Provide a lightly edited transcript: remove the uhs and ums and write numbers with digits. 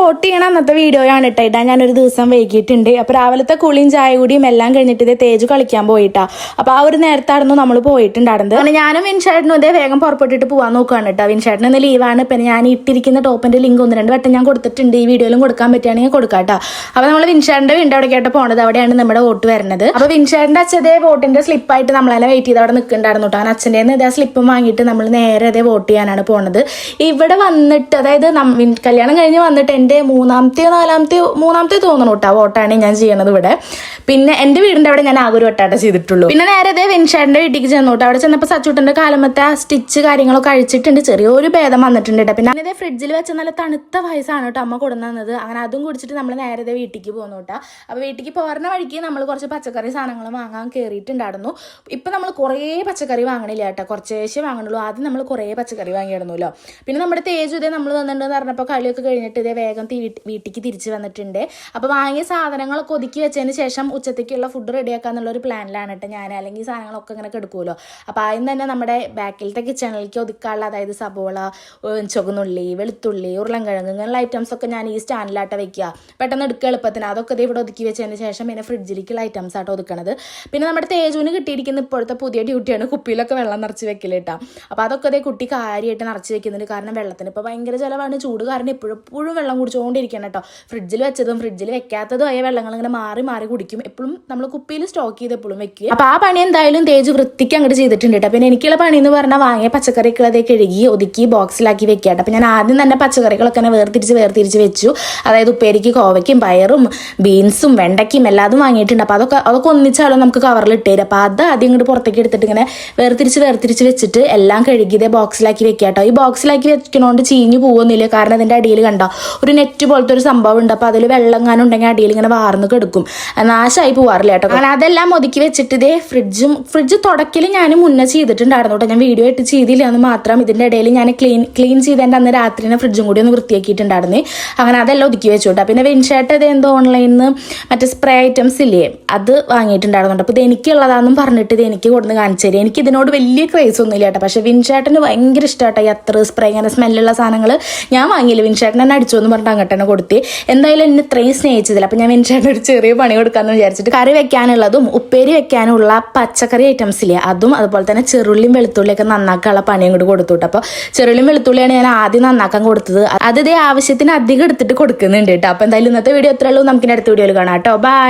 Vote ചെയ്യണം അന്നത്തെ വീഡിയോയാണ് ഇട്ടാ ഞാനൊരു ദിവസം വൈകിട്ടുണ്ട്. അപ്പോൾ രാവിലത്തെ കുളിയും ചായ കൂടിയും എല്ലാം കഴിഞ്ഞിട്ട് ഇതേ തേജു കളിക്കാൻ പോയിട്ടാ. അപ്പോൾ ആ ഒരു നേരത്തായിരുന്നു നമ്മൾ പോയിട്ടുണ്ടായിരുന്നത്. അങ്ങനെ ഞാനും വിൻഷേട്ടനും ഇതേ വേഗം പുറപ്പെട്ടിട്ട് പോകാൻ നോക്കുകയാണ് കേട്ടോ. വിൻഷേട്ടൻ ഇന്ന് ലീവാണ്. പിന്നെ ഞാൻ ഇട്ടിരിക്കുന്ന ടോപ്പിന്റെ ലിങ്ക് 1-2 വട്ടം ഞാൻ കൊടുത്തിട്ടുണ്ട്. ഈ വീഡിയോയിലും കൊടുക്കാൻ പറ്റുകയാണെങ്കിൽ കൊടുക്കാം കേട്ടോ. അപ്പോൾ നമ്മൾ വിൻഷേട്ടന്റെ വീണ്ടും അവിടേക്കായിട്ട് പോണത്. അവിടെയാണ് നമ്മുടെ വോട്ട് വരുന്നത്. അപ്പോൾ വിൻഷേട്ടന്റെ അച്ഛതേ വോട്ടിന്റെ സ്ലിപ്പായിട്ട് നമ്മളെല്ലാം വെയിറ്റ് ചെയ്ത് അവിടെ നിൽക്കുന്നുണ്ടായിരുന്നു കേട്ടോ. അച്ഛൻ്റെ ഇതേ സ്ലിപ്പ് വാങ്ങിയിട്ട് നമ്മൾ നേരെ അതേ വോട്ട് ചെയ്യാനാണ് പോണത്. ഇവിടെ വന്നിട്ട് അതായത് കല്യാണം കഴിഞ്ഞ് വന്നിട്ട് എൻ്റെ മൂന്നാമത്തെ തോന്നണം കേട്ടോ വോട്ടാണ് ഞാൻ ചെയ്യണത് ഇവിടെ. പിന്നെ എൻ്റെ വീടിൻ്റെ അവിടെ ഞാൻ ആകെ ഒരു വട്ടാട്ട ചെയ്തിട്ടുള്ളൂ. പിന്നെ നേരെ അതേ വിൻഷേട്ടൻ്റെ വീട്ടിലേക്ക് ചെന്നു കേട്ടോ. അവിടെ ചെന്നപ്പോൾ സച്ചൂട്ടൻ്റെ കാലമത്തെ ആ സ്റ്റിച്ച് കാര്യങ്ങളൊക്കെ അഴിച്ചിട്ടുണ്ട്. ചെറിയൊരു ഭേദം വന്നിട്ടുണ്ട് കേട്ടോ. പിന്നെ അതേ ഫ്രിഡ്ജിൽ വെച്ച നല്ല തണുത്ത വയസ്സാണ് കേട്ടോ അമ്മ കൊടുന്നത്. അങ്ങനെ അതും കുടിച്ചിട്ട് നമ്മൾ നേരെ വീട്ടിലേക്ക് പോകുന്നു കേട്ടോ. അപ്പോൾ വീട്ടിലേക്ക് പോകുന്ന വഴിക്ക് നമ്മൾ കുറച്ച് പച്ചക്കറി സാധനങ്ങൾ വാങ്ങാൻ കയറിയിട്ടുണ്ടായിരുന്നു. ഇപ്പം നമ്മൾ കുറേ പച്ചക്കറി വാങ്ങണില്ല കേട്ടോ, കുറച്ചേശ്ശേ വാങ്ങണുള്ളൂ. ആദ്യം നമ്മൾ കുറേ പച്ചക്കറി വാങ്ങിയിടുന്നല്ലോ. പിന്നെ നമ്മുടെ തേജു ഇതേ നമ്മൾ വന്നിട്ടുണ്ടെന്ന് പറഞ്ഞപ്പോൾ കളിയൊക്കെ കഴിഞ്ഞിട്ട് ഇതേ വേഗം വീട്ടിലേക്ക് തിരിച്ച് വന്നിട്ടുണ്ട്. അപ്പോൾ വാങ്ങിയ സാധനങ്ങളൊക്കെ ഒതുക്കി വെച്ചതിന് ശേഷം ഉച്ചത്തേക്കുള്ള ഫുഡ് റെഡിയാക്കാന്നുള്ളൊരു പ്ലാനിലാണ് കേട്ടോ ഞാൻ. അല്ലെങ്കിൽ സാധനങ്ങളൊക്കെ ഇങ്ങനെ കെടുക്കുമല്ലോ. അപ്പോൾ ആദ്യം തന്നെ നമ്മുടെ ബാക്കിലത്തെ കിച്ചണിലേക്ക് ഒതുക്കാനുള്ള അതായത് സബോള, ചുവന്നുള്ളി, വെളുത്തുള്ളി, ഉരുളൻകിഴങ്ങ് ഇങ്ങനെയുള്ള ഐറ്റംസ് ഒക്കെ ഞാൻ ഈ സ്റ്റാൻഡിലാട്ട വെക്കുക. പെട്ടെന്ന് എടുക്കുക എളുപ്പത്തിന്. അതൊക്കെ ഇത് ഇവിടെ ഒതുക്കി വെച്ചതിന് ശേഷം പിന്നെ ഫ്രിഡ്ജിലേക്കുള്ള ഐറ്റംസ് ആട്ടോ ഒതുക്കണത്. പിന്നെ നമ്മുടെ തേജുവിന് കിട്ടിയിരിക്കുന്ന ഇപ്പോഴത്തെ പുതിയ ഡ്യൂട്ടിയാണ് കുപ്പിയിലൊക്കെ വെള്ളം നിറച്ച് വെക്കൽ കേട്ടോ. അപ്പോൾ അതൊക്കെ അതേ കുട്ടി കാര്യമായിട്ട് നിറച്ച് വെക്കുന്നുണ്ട്. കാരണം വെള്ളത്തിന് ഇപ്പോൾ ഭയങ്കര ചിലവാണ്. ചൂട് കാരണം എപ്പോഴും വെള്ളം കുടിച്ചുകൊണ്ടിരിക്കണം കേട്ടോ. ഫ്രിഡ്ജിൽ വെച്ചതും ഫ്രിഡ്ജിൽ വെക്കാത്തതും ആയ വെള്ളങ്ങൾ ഇങ്ങനെ മാറി കുടിക്കും. എപ്പോഴും നമ്മൾ കുപ്പിയിൽ സ്റ്റോക്ക് ചെയ്ത് എപ്പോഴും വെക്കുക. അപ്പോൾ ആ പണി എന്തായാലും തേജ് വൃത്തിക്ക് അങ്ങോട്ട് ചെയ്തിട്ടുണ്ട് കേട്ടോ. പിന്നെ എനിക്കുള്ള പണി എന്ന് പറഞ്ഞാൽ വാങ്ങിയ പച്ചക്കറികളതേ കഴുകി ഒതുക്കി ബോക്സിലാക്കി വെക്കുക കേട്ടോ. അപ്പോൾ ഞാൻ ആദ്യം തന്നെ പച്ചക്കറികളൊക്കെ വേർതിരിച്ച് വെച്ചു. അതായത് ഉപ്പേരിക്ക് കോവയ്ക്കും പയറും ബീൻസും വെണ്ടയ്ക്കും എല്ലാതും വാങ്ങിയിട്ടുണ്ട്. അപ്പോൾ അതൊക്കെ ഒന്നിച്ചാലോ നമുക്ക് കവറിൽ ഇട്ടേരും. അപ്പോൾ അത് ആദ്യം ഇങ്ങോട്ട് പുറത്തേക്ക് എടുത്തിട്ട് ഇങ്ങനെ വേർതിരിച്ച് വെച്ചിട്ട് എല്ലാം കഴുകി ഇതേ ബോക്സിലാക്കി വെക്കുക കേട്ടോ. ഈ ബോക്സിലാക്കി വെക്കണോണ്ട് ചീഞ്ഞു പോകുന്നില്ല. കാരണം അതിൻ്റെ അടിയിൽ കണ്ടോ ഒരു നെറ്റ് പോലത്തെ ഒരു സംഭവം ഉണ്ട്. അപ്പോൾ അതിൽ വെള്ളങ്ങാനും ഉണ്ടെങ്കിൽ അടിയിൽ ഇങ്ങനെ വാർന്ന് കിടക്കും, നാശമായി പോവാറില്ല കേട്ടോ. അങ്ങനെ അതെല്ലാം ഒതുക്കി വെച്ചിട്ട് ഇതേ ഫ്രിഡ്ജ് തുടക്കൽ ഞാൻ മുന്നേ ചെയ്തിട്ടുണ്ടായിരുന്നു കേട്ടോ. ഞാൻ വീഡിയോ ആയിട്ട് ചെയ്തില്ല എന്ന് മാത്രം. ഇതിൻ്റെ ഇടയിൽ ഞാൻ ക്ലീൻ ചെയ്തതിൻ്റെ അന്ന് രാത്രി ഫ്രിഡ്ജും കൂടി ഒന്ന് വൃത്തിയാക്കിയിട്ടുണ്ടായിരുന്നു. അങ്ങനെ അതെല്ലാം ഒതുക്കി വെച്ചു കേട്ടോ. പിന്നെ വിൻഷേട്ട് ഇത് എന്തോ ഓൺലൈനിൽ നിന്ന് മറ്റേ സ്പ്രേ ഐറ്റംസ് ഇല്ലേ അത് വാങ്ങിയിട്ടുണ്ടായിരുന്നു. അപ്പോൾ ഇത് എനിക്കുള്ളതാണെന്നും പറഞ്ഞിട്ട് ഇത് എനിക്ക് കൊടുന്ന് കാണിച്ചു തരും. എനിക്ക് ഇതിനോട് വലിയ ക്രേസ് ഒന്നും ഇല്ല കേട്ടോ. പക്ഷേ വിൻഷേട്ടന് ഭയങ്കര ഇഷ്ടമാട്ടോ ഈ അത്ര സ്പ്രേ ഇങ്ങനെ സ്മെല്ലുള്ള സാധനങ്ങൾ. ഞാൻ വാങ്ങിയില്ല, വിൻഷേട്ടൻ എന്നെ അടിച്ചു എന്ന് പറഞ്ഞിട്ട് അങ്ങോട്ട് തന്നെ കൊടുത്ത്. എന്തായാലും എന്നെ ഇത്രയും സ്നേഹിച്ചതില്ല. അപ്പോൾ ഞാൻ വിൻഷേട്ടൻ ഒരു ചെറിയ പണി കൊടുക്കാമെന്ന് വിചാരിച്ചിട്ട് കറി വെക്കാനുള്ളതും ഉപ്പേരി വെക്കാനുള്ള പച്ചക്കറി ഐറ്റംസ് ഇല്ലേ അതും അതുപോലെ തന്നെ ചെറുള്ളിയും വെളുത്തുള്ളിയൊക്കെ നന്നാക്കാനുള്ള പണിയും കൂടി കൊടുത്തു. അപ്പോൾ ചെറുള്ളിയും വെളുത്തുള്ളിയാണ് ഞാൻ ആദ്യം നന്നാക്കാൻ കൊടുത്തത്. അത് ഇതേ ആവശ്യത്തിന് അധികം എടുത്തിട്ട് കൊടുക്കുന്നുണ്ട് കേട്ടോ. അപ്പോൾ എന്തായാലും ഇന്നത്തെ വീഡിയോ എത്രയുള്ളൂ, നമുക്ക് അടുത്ത വീഡിയോയിൽ കാണാം കേട്ടോ. ബൈ.